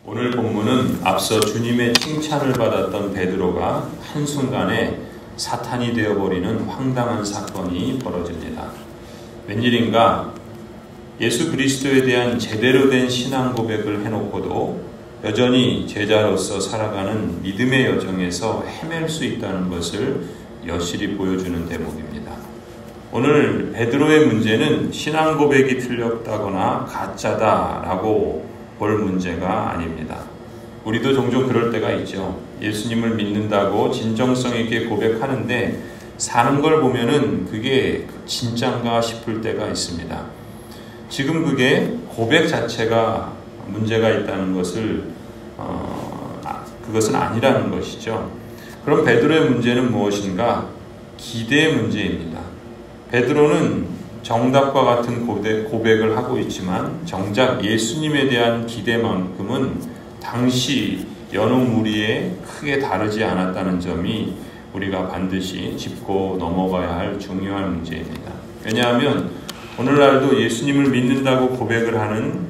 오늘 본문은 앞서 주님의 칭찬을 받았던 베드로가 한순간에 사탄이 되어버리는 황당한 사건이 벌어집니다. 웬일인가 예수 그리스도에 대한 제대로 된 신앙 고백을 해놓고도 여전히 제자로서 살아가는 믿음의 여정에서 헤맬 수 있다는 것을 여실히 보여주는 대목입니다. 오늘 베드로의 문제는 신앙 고백이 틀렸다거나 가짜다라고 볼 문제가 아닙니다. 우리도 종종 그럴 때가 있죠. 예수님을 믿는다고 진정성 있게 고백하는데 사는 걸 보면은 그게 진짠가 싶을 때가 있습니다. 지금 그게 고백 자체가 문제가 있다는 것을 그것은 아니라는 것이죠. 그럼 베드로의 문제는 무엇인가? 기대의 문제입니다. 베드로는 정답과 같은 고백을 하고 있지만 정작 예수님에 대한 기대만큼은 당시 여느 무리에 크게 다르지 않았다는 점이 우리가 반드시 짚고 넘어가야 할 중요한 문제입니다. 왜냐하면 오늘날도 예수님을 믿는다고 고백을 하는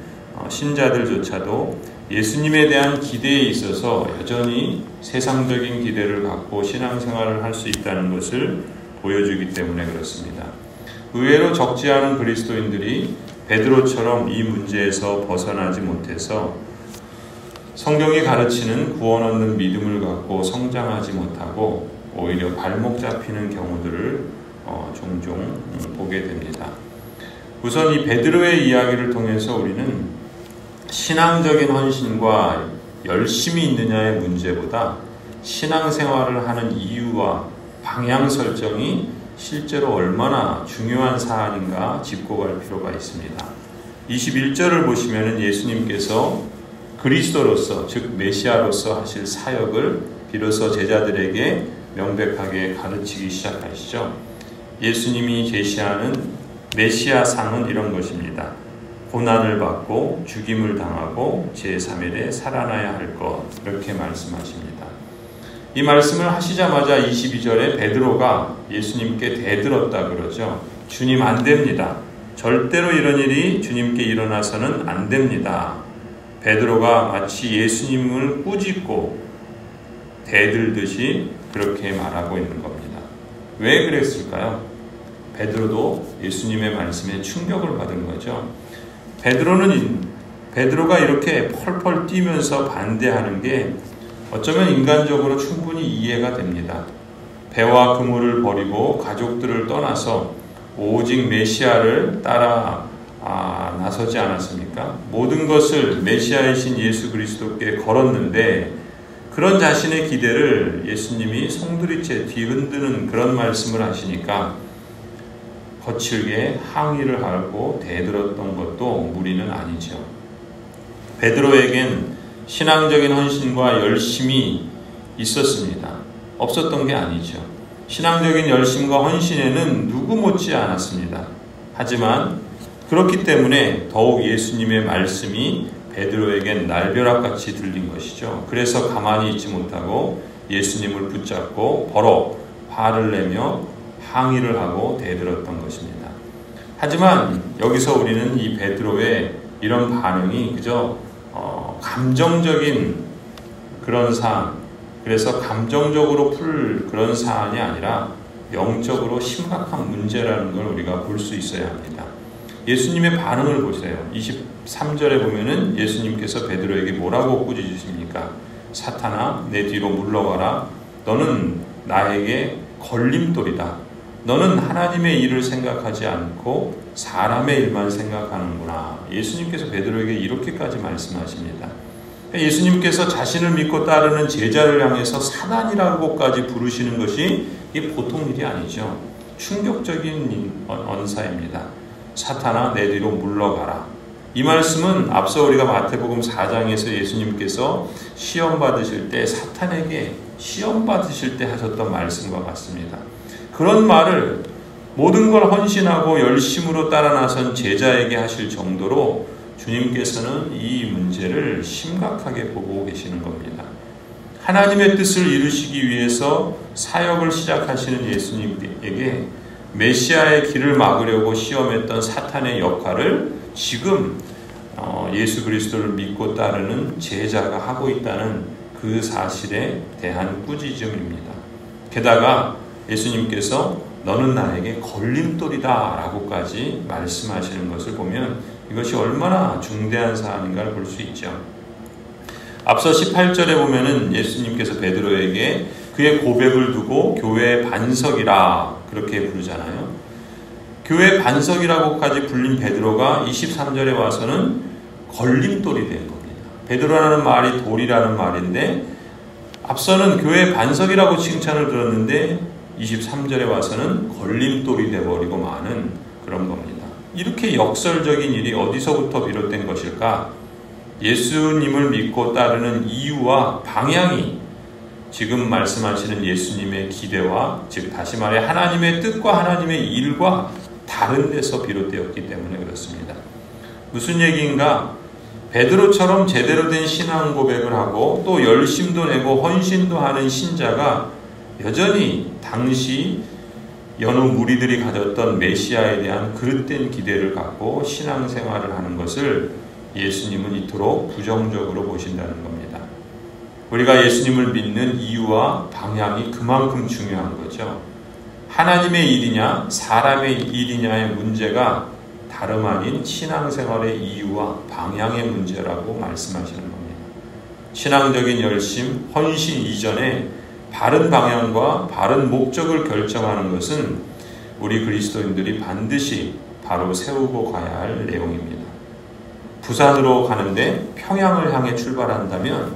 신자들조차도 예수님에 대한 기대에 있어서 여전히 세상적인 기대를 갖고 신앙생활을 할 수 있다는 것을 보여주기 때문에 그렇습니다. 의외로 적지 않은 그리스도인들이 베드로처럼 이 문제에서 벗어나지 못해서 성경이 가르치는 구원 얻는 믿음을 갖고 성장하지 못하고 오히려 발목 잡히는 경우들을 종종 보게 됩니다. 우선 이 베드로의 이야기를 통해서 우리는 신앙적인 헌신과 열심이 있느냐의 문제보다 신앙생활을 하는 이유와 방향 설정이 실제로 얼마나 중요한 사안인가 짚고 갈 필요가 있습니다. 21절을 보시면 예수님께서 그리스도로서 즉 메시아로서 하실 사역을 비로소 제자들에게 명백하게 가르치기 시작하시죠. 예수님이 제시하는 메시아상은 이런 것입니다. 고난을 받고 죽임을 당하고 제3일에 살아나야 할 것, 이렇게 말씀하십니다. 이 말씀을 하시자마자 22절에 베드로가 예수님께 대들었다 그러죠. 주님 안 됩니다. 절대로 이런 일이 주님께 일어나서는 안 됩니다. 베드로가 마치 예수님을 꾸짖고 대들듯이 그렇게 말하고 있는 겁니다. 왜 그랬을까요? 베드로도 예수님의 말씀에 충격을 받은 거죠. 베드로가 이렇게 펄펄 뛰면서 반대하는 게 어쩌면 인간적으로 충분히 이해가 됩니다. 배와 그물을 버리고 가족들을 떠나서 오직 메시아를 따라 나서지 않았습니까? 모든 것을 메시아이신 예수 그리스도께 걸었는데 그런 자신의 기대를 예수님이 송두리째 뒤흔드는 그런 말씀을 하시니까 거칠게 항의를 하고 대들었던 것도 무리는 아니죠. 베드로에겐 신앙적인 헌신과 열심이 있었습니다. 없었던 게 아니죠. 신앙적인 열심과 헌신에는 누구 못지 않았습니다. 하지만 그렇기 때문에 더욱 예수님의 말씀이 베드로에겐 날벼락같이 들린 것이죠. 그래서 가만히 있지 못하고 예수님을 붙잡고 버럭 화를 내며 항의를 하고 대들었던 것입니다. 하지만 여기서 우리는 이 베드로의 이런 반응이 그저 감정적인 그런 사안, 그래서 감정적으로 풀 그런 사안이 아니라 영적으로 심각한 문제라는 걸 우리가 볼 수 있어야 합니다. 예수님의 반응을 보세요. 23절에 보면은 예수님께서 베드로에게 뭐라고 꾸짖으십니까? 사탄아, 내 뒤로 물러가라. 너는 나에게 걸림돌이다. 너는 하나님의 일을 생각하지 않고 사람의 일만 생각하는구나. 예수님께서 베드로에게 이렇게까지 말씀하십니다. 예수님께서 자신을 믿고 따르는 제자를 향해서 사단이라고까지 부르시는 것이 이게 보통 일이 아니죠. 충격적인 언사입니다. 사탄아, 내 뒤로 물러가라. 이 말씀은 앞서 우리가 마태복음 4장에서 예수님께서 시험 받으실 때 사탄에게 시험 받으실 때 하셨던 말씀과 같습니다. 그런 말을 모든 걸 헌신하고 열심으로 따라 나선 제자에게 하실 정도로 주님께서는 이 문제를 심각하게 보고 계시는 겁니다. 하나님의 뜻을 이루시기 위해서 사역을 시작하시는 예수님에게 메시아의 길을 막으려고 시험했던 사탄의 역할을 지금 예수 그리스도를 믿고 따르는 제자가 하고 있다는 그 사실에 대한 꾸짖음입니다. 게다가 예수님께서 너는 나에게 걸림돌이다 라고까지 말씀하시는 것을 보면 이것이 얼마나 중대한 사안인가를 볼 수 있죠. 앞서 18절에 보면은 예수님께서 베드로에게 그의 고백을 두고 교회의 반석이라 그렇게 부르잖아요. 교회의 반석이라고까지 불린 베드로가 23절에 와서는 걸림돌이 된 겁니다. 베드로라는 말이 돌이라는 말인데 앞서는 교회의 반석이라고 칭찬을 들었는데 23절에 와서는 걸림돌이 되어버리고 마는 그런 겁니다. 이렇게 역설적인 일이 어디서부터 비롯된 것일까? 예수님을 믿고 따르는 이유와 방향이 지금 말씀하시는 예수님의 기대와 즉 다시 말해 하나님의 뜻과 하나님의 일과 다른 데서 비롯되었기 때문에 그렇습니다. 무슨 얘기인가? 베드로처럼 제대로 된 신앙 고백을 하고 또 열심도 내고 헌신도 하는 신자가 여전히 당시 여느 무리들이 가졌던 메시아에 대한 그릇된 기대를 갖고 신앙생활을 하는 것을 예수님은 이토록 부정적으로 보신다는 겁니다. 우리가 예수님을 믿는 이유와 방향이 그만큼 중요한 거죠. 하나님의 일이냐 사람의 일이냐의 문제가 다름 아닌 신앙생활의 이유와 방향의 문제라고 말씀하시는 겁니다. 신앙적인 열심, 헌신 이전에 바른 방향과 바른 목적을 결정하는 것은 우리 그리스도인들이 반드시 바로 세우고 가야 할 내용입니다. 부산으로 가는데 평양을 향해 출발한다면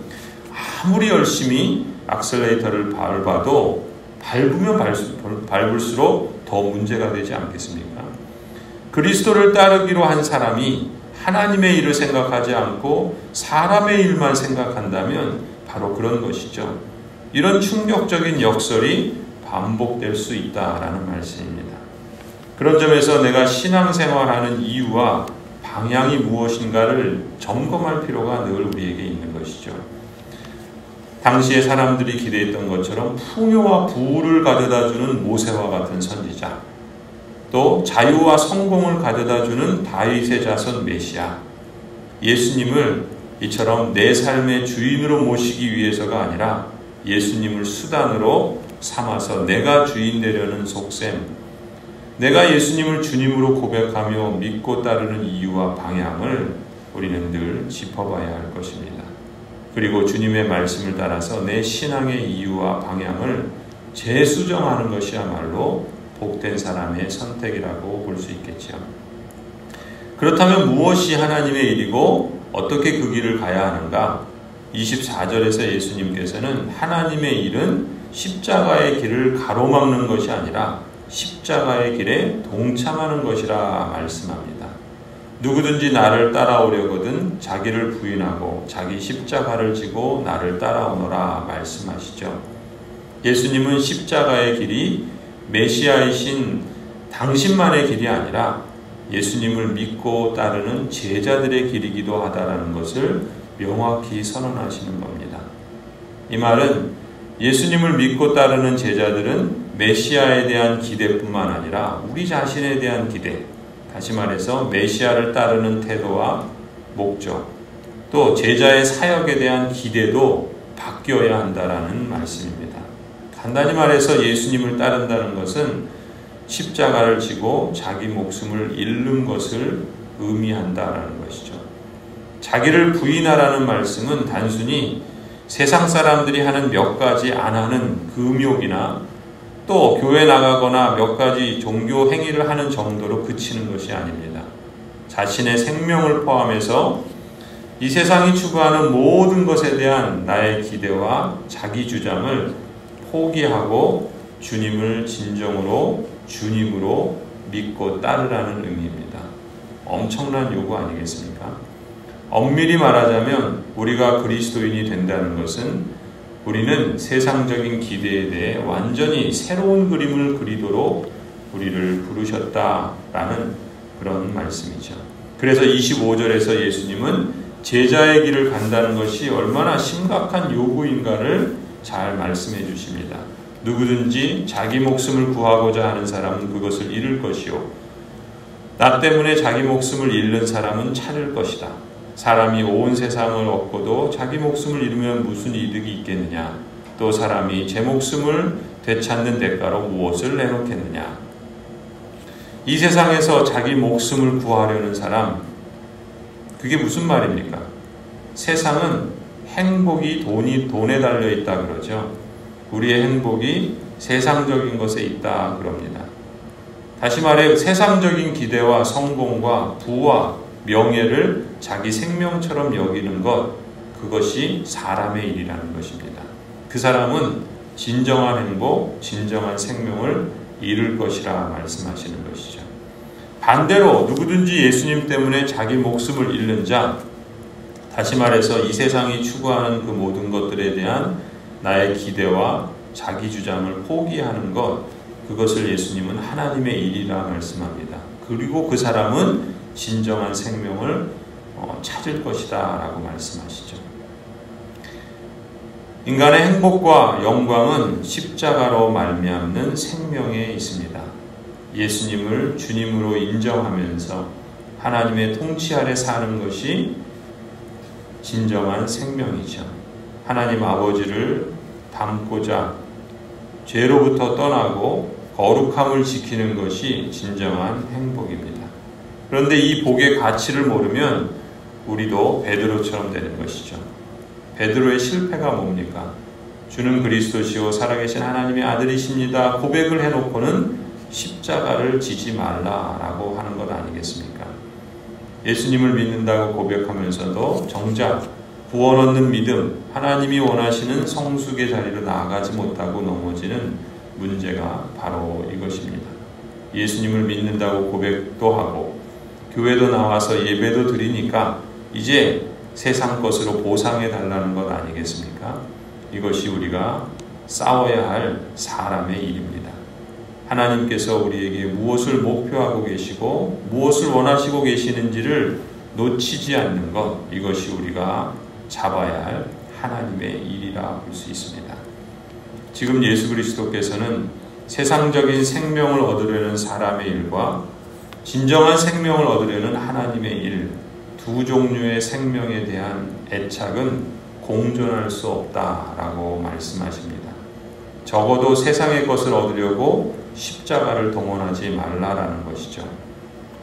아무리 열심히 악셀레이터를 밟아도 밟으면 밟을수록 더 문제가 되지 않겠습니까? 그리스도를 따르기로 한 사람이 하나님의 일을 생각하지 않고 사람의 일만 생각한다면 바로 그런 것이죠. 이런 충격적인 역설이 반복될 수 있다라는 말씀입니다. 그런 점에서 내가 신앙생활하는 이유와 방향이 무엇인가를 점검할 필요가 늘 우리에게 있는 것이죠. 당시의 사람들이 기대했던 것처럼 풍요와 부를 가져다주는 모세와 같은 선지자, 또 자유와 성공을 가져다주는 다윗의 자손 메시아, 예수님을 이처럼 내 삶의 주인으로 모시기 위해서가 아니라 예수님을 수단으로 삼아서 내가 주인 되려는 속셈, 내가 예수님을 주님으로 고백하며 믿고 따르는 이유와 방향을 우리는 늘 짚어봐야 할 것입니다. 그리고 주님의 말씀을 따라서 내 신앙의 이유와 방향을 재수정하는 것이야말로 복된 사람의 선택이라고 볼 수 있겠죠. 그렇다면 무엇이 하나님의 일이고 어떻게 그 길을 가야 하는가? 24절에서 예수님께서는 하나님의 일은 십자가의 길을 가로막는 것이 아니라 십자가의 길에 동참하는 것이라 말씀합니다. 누구든지 나를 따라오려거든 자기를 부인하고 자기 십자가를 지고 나를 따라오너라 말씀하시죠. 예수님은 십자가의 길이 메시아이신 당신만의 길이 아니라 예수님을 믿고 따르는 제자들의 길이기도 하다라는 것을 명확히 선언하시는 겁니다. 이 말은 예수님을 믿고 따르는 제자들은 메시아에 대한 기대뿐만 아니라 우리 자신에 대한 기대, 다시 말해서 메시아를 따르는 태도와 목적, 또 제자의 사역에 대한 기대도 바뀌어야 한다라는 말씀입니다. 간단히 말해서 예수님을 따른다는 것은 십자가를 지고 자기 목숨을 잃는 것을 의미한다라는 것이죠. 자기를 부인하라는 말씀은 단순히 세상 사람들이 하는 몇 가지 안 하는 금욕이나 또 교회 나가거나 몇 가지 종교 행위를 하는 정도로 그치는 것이 아닙니다. 자신의 생명을 포함해서 이 세상이 추구하는 모든 것에 대한 나의 기대와 자기 주장을 포기하고 주님을 진정으로 주님으로 믿고 따르라는 의미입니다. 엄청난 요구 아니겠습니까? 엄밀히 말하자면 우리가 그리스도인이 된다는 것은 우리는 세상적인 기대에 대해 완전히 새로운 그림을 그리도록 우리를 부르셨다라는 그런 말씀이죠. 그래서 25절에서 예수님은 제자의 길을 간다는 것이 얼마나 심각한 요구인가를 잘 말씀해 주십니다. 누구든지 자기 목숨을 구하고자 하는 사람은 그것을 잃을 것이요 나 때문에 자기 목숨을 잃는 사람은 찾을 것이다. 사람이 온 세상을 얻고도 자기 목숨을 잃으면 무슨 이득이 있겠느냐. 또 사람이 제 목숨을 되찾는 대가로 무엇을 내놓겠느냐. 이 세상에서 자기 목숨을 구하려는 사람, 그게 무슨 말입니까? 세상은 행복이 돈에 달려있다 그러죠. 우리의 행복이 세상적인 것에 있다 그럽니다. 다시 말해 세상적인 기대와 성공과 부와 명예를 자기 생명처럼 여기는 것, 그것이 사람의 일이라는 것입니다. 그 사람은 진정한 행복, 진정한 생명을 잃을 것이라 말씀하시는 것이죠. 반대로 누구든지 예수님 때문에 자기 목숨을 잃는 자, 다시 말해서 이 세상이 추구하는 그 모든 것들에 대한 나의 기대와 자기 주장을 포기하는 것, 그것을 예수님은 하나님의 일이라 말씀합니다. 그리고 그 사람은 진정한 생명을 찾을 것이다 라고 말씀하시죠. 인간의 행복과 영광은 십자가로 말미암는 생명에 있습니다. 예수님을 주님으로 인정하면서 하나님의 통치 아래 사는 것이 진정한 생명이죠. 하나님 아버지를 닮고자 죄로부터 떠나고 거룩함을 지키는 것이 진정한 행복입니다. 그런데 이 복의 가치를 모르면 우리도 베드로처럼 되는 것이죠. 베드로의 실패가 뭡니까? 주는 그리스도시요 살아계신 하나님의 아들이십니다. 고백을 해놓고는 십자가를 지지 말라라고 하는 것 아니겠습니까? 예수님을 믿는다고 고백하면서도 정작 구원 얻는 믿음, 하나님이 원하시는 성숙의 자리로 나아가지 못하고 넘어지는 문제가 바로 이것입니다. 예수님을 믿는다고 고백도 하고 교회도 나와서 예배도 드리니까 이제 세상 것으로 보상해 달라는 것 아니겠습니까? 이것이 우리가 싸워야 할 사람의 일입니다. 하나님께서 우리에게 무엇을 목표하고 계시고 무엇을 원하시고 계시는지를 놓치지 않는 것, 이것이 우리가 잡아야 할 하나님의 일이라 볼 수 있습니다. 지금 예수 그리스도께서는 세상적인 생명을 얻으려는 사람의 일과 진정한 생명을 얻으려는 하나님의 일, 두 종류의 생명에 대한 애착은 공존할 수 없다라고 말씀하십니다. 적어도 세상의 것을 얻으려고 십자가를 동원하지 말라라는 것이죠.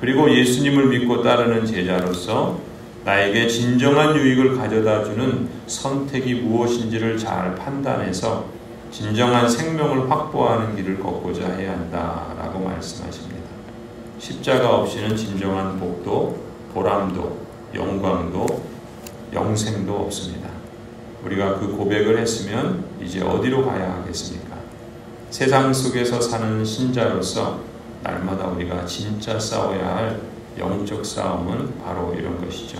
그리고 예수님을 믿고 따르는 제자로서 나에게 진정한 유익을 가져다주는 선택이 무엇인지를 잘 판단해서 진정한 생명을 확보하는 길을 걷고자 해야 한다라고 말씀하십니다. 십자가 없이는 진정한 복도, 보람도, 영광도, 영생도 없습니다. 우리가 그 고백을 했으면 이제 어디로 가야 하겠습니까? 세상 속에서 사는 신자로서 날마다 우리가 진짜 싸워야 할 영적 싸움은 바로 이런 것이죠.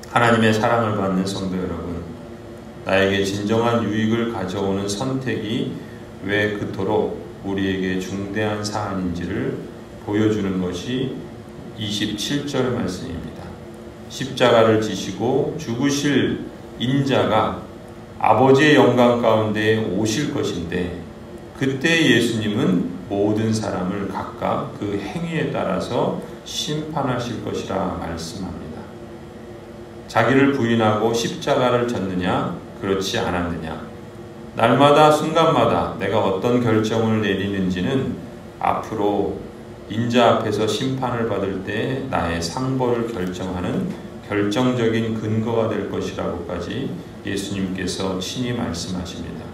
하나님의 사랑을 받는 성도 여러분, 나에게 진정한 유익을 가져오는 선택이 왜 그토록 우리에게 중대한 사안인지를 보여주는 것이 27절 말씀입니다. 십자가를 지시고 죽으실 인자가 아버지의 영광 가운데 오실 것인데 그때 예수님은 모든 사람을 각각 그 행위에 따라서 심판하실 것이라 말씀합니다. 자기를 부인하고 십자가를 졌느냐, 그렇지 않았느냐, 날마다 순간마다 내가 어떤 결정을 내리는지는 앞으로 인자 앞에서 심판을 받을 때 나의 상벌을 결정하는 결정적인 근거가 될 것이라고까지 예수님께서 친히 말씀하십니다.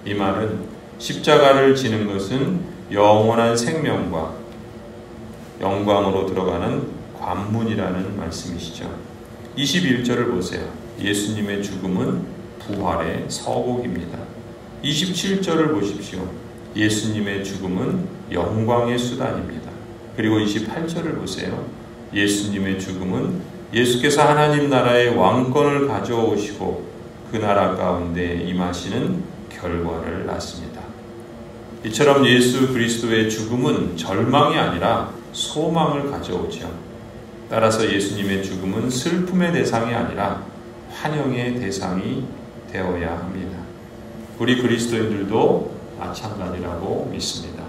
이 말은 십자가를 지는 것은 영원한 생명과 영광으로 들어가는 관문이라는 말씀이시죠. 21절을 보세요. 예수님의 죽음은 부활의 서곡입니다. 27절을 보십시오. 예수님의 죽음은 영광의 수단입니다. 그리고 28절을 보세요. 예수님의 죽음은 예수께서 하나님 나라의 왕권을 가져오시고 그 나라 가운데 임하시는 결과를 낳습니다. 이처럼 예수 그리스도의 죽음은 절망이 아니라 소망을 가져오죠. 따라서 예수님의 죽음은 슬픔의 대상이 아니라 환영의 대상이 되어야 합니다. 우리 그리스도인들도 마찬가지라고 믿습니다.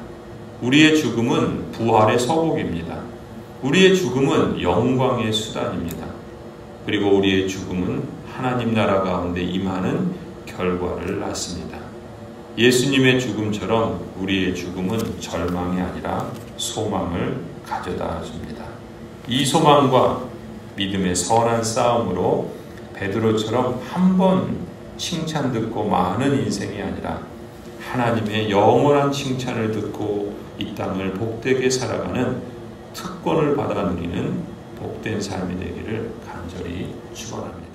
우리의 죽음은 부활의 서곡입니다. 우리의 죽음은 영광의 수단입니다. 그리고 우리의 죽음은 하나님 나라 가운데 임하는 결과를 낳습니다. 예수님의 죽음처럼 우리의 죽음은 절망이 아니라 소망을 가져다 줍니다. 이 소망과 믿음의 선한 싸움으로 베드로처럼 한 번 칭찬 듣고 마는 인생이 아니라 하나님의 영원한 칭찬을 듣고 이 땅을 복되게 살아가는 특권을 받아 누리는 복된 삶이 되기를 간절히 축원합니다.